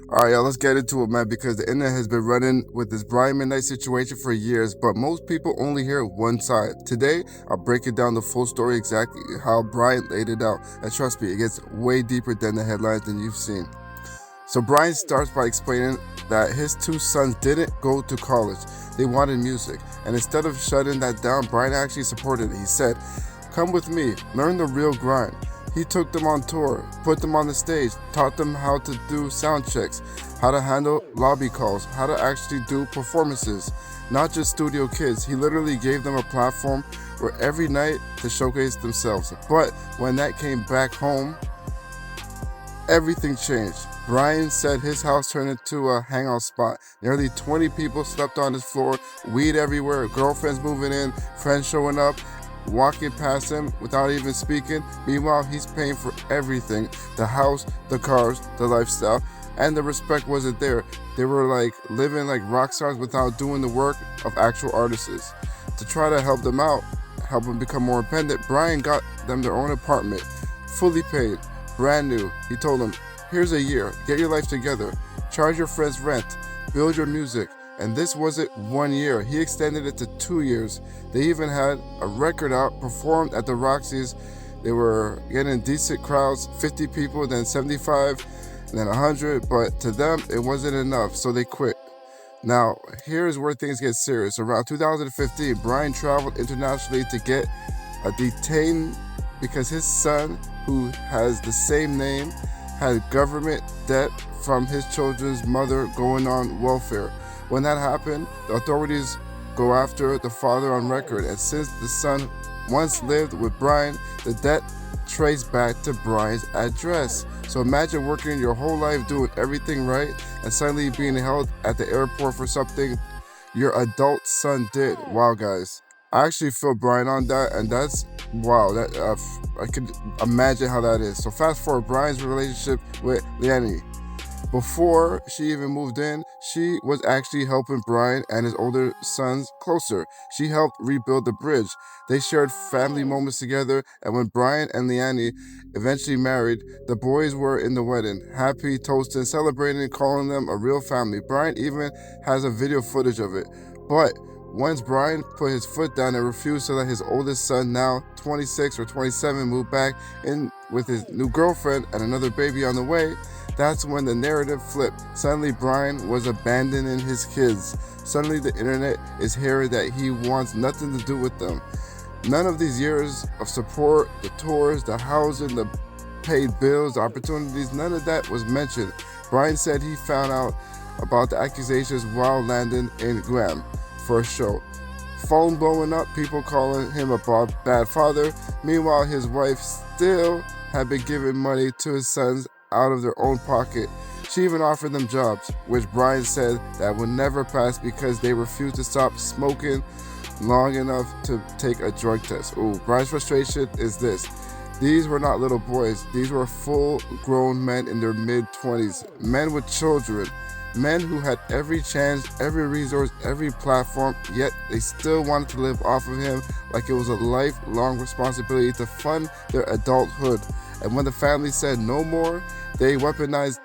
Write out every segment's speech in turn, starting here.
All right, y'all, let's get into it, man, because the internet has been running with this Brian McKnight situation for years, but most people only hear one side. Today, I'll break it down the full story, exactly how Brian laid it out. And trust me, it gets way deeper than the headlines than you've seen. So Brian starts by explaining that his two sons didn't go to college. They wanted music. And instead of shutting that down, Brian actually supported it. He said, "Come with me, learn the real grind." He took them on tour, put them on the stage, taught them how to do sound checks, how to handle lobby calls, how to actually do performances, not just studio kids. He literally gave them a platform where every night to showcase themselves. But when that came back home, everything changed. Brian said his house turned into a hangout spot. Nearly 20 people slept on his floor, weed everywhere, girlfriends moving in, friends showing up, walking past him without even speaking. Meanwhile, he's paying for everything: the house, the cars, the lifestyle, and the respect wasn't there. They were like living like rock stars without doing the work of actual artists. To try to help them out, help them become more independent, Brian got them their own apartment, fully paid, brand new. He told them, "Here's a year, get your life together, charge your friends rent, build your music." And this wasn't 1 year, he extended it to 2 years. They even had a record out, performed at the Roxy's. They were getting decent crowds, 50 people, then 75, and then 100, but to them it wasn't enough, so they quit. Now, here's where things get serious. Around 2015, Brian traveled internationally to get a detained because his son, who has the same name, had government debt from his children's mother going on welfare. When that happened, the authorities go after the father on record, and since the son once lived with Brian, the debt traced back to Brian's address. So imagine working your whole life doing everything right and suddenly being held at the airport for something your adult son did. Wow, guys. I actually feel Brian on that, and that's wow. That I could imagine how that is. So fast forward, Brian's relationship with Leanne. Before she even moved in, she was actually helping Brian and his older sons closer. She helped rebuild the bridge. They shared family moments together, and when Brian and Leanne eventually married, the boys were in the wedding, happy, toasting, celebrating, calling them a real family. Brian even has a video footage of it. But once Brian put his foot down and refused to let his oldest son, now 26 or 27, move back in with his new girlfriend and another baby on the way, that's when the narrative flipped. Suddenly, Brian was abandoning his kids. Suddenly, the internet is hearing that he wants nothing to do with them. None of these years of support, the tours, the housing, the paid bills, the opportunities, none of that was mentioned. Brian said he found out about the accusations while landing in Guam for a show. Phone blowing up, people calling him a bad father. Meanwhile, his wife still had been giving money to his sons out of their own pocket. She even offered them jobs, which Brian said that would never pass because they refused to stop smoking long enough to take a drug test. Ooh, Brian's frustration is this: these were not little boys. These were full-grown men in their mid-20s, men with children, men who had every chance, every resource, every platform, yet they still wanted to live off of him like it was a lifelong responsibility to fund their adulthood. And when the family said no more, they weaponized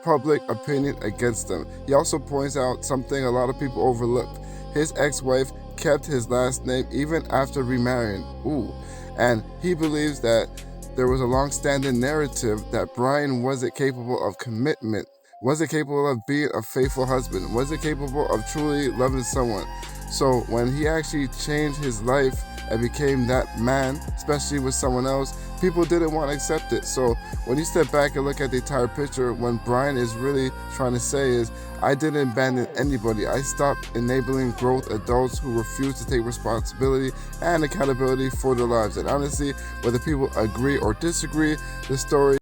public opinion against them. He also points out something a lot of people overlooked. His ex-wife kept his last name even after remarrying. Ooh. And he believes that there was a long-standing narrative that Brian wasn't capable of commitment, wasn't capable of being a faithful husband, wasn't capable of truly loving someone. So when he actually changed his life and became that man, especially with someone else, people didn't want to accept it. So when you step back and look at the entire picture, what Brian is really trying to say is, I didn't abandon anybody. I stopped enabling growth adults who refuse to take responsibility and accountability for their lives. And honestly, whether people agree or disagree, the story